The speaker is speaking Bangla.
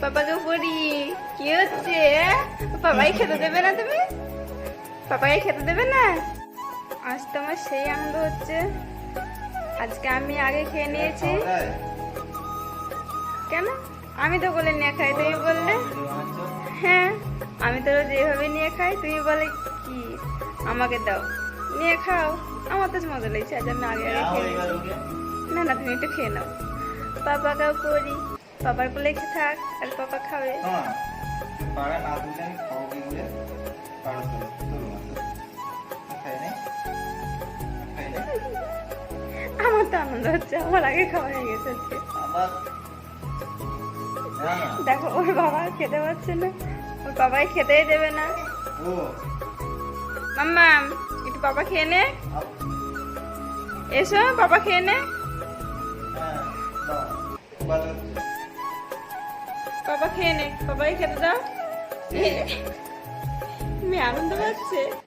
পাপাকে পড়ি কি হচ্ছে? পাপাই খেতে দেবে না? তুমি পাপাকে খেতে দেবে না? আজ তো আমার সেই আনন্দ হচ্ছে। আজকে আমি আগে খেয়ে নিয়েছি। কেন? আমি তো বলে নিয়ে খাই, তুমি বললে। হ্যাঁ, আমি তো রোজ এইভাবে নিয়ে খাই, তুমি বলে কি আমাকে দাও, নিয়ে খাও। আমার তো মজা লেগেছে, আজ আমি আগে আগে খেয়ে নিয়েছি। না না, তুমি একটু খেয়ে নাও। পাপাকেও করি, পাপার কোলে থাক আর পাপা খাবে। আমার তো আনন্দ হচ্ছে, আমার আগে খাওয়া হয়ে গেছে। দেখো ওর বাবা খেতে পারছে না, ওর বাবাই খেতেই দেবে না। মাম্মা একটু পাপা খেয়ে নে, এসো পাপা খেয়ে নে। পাপা খেয়ে নে, পাপাই খেতে দাও। মেয়ে আনন্দ পাচ্ছে।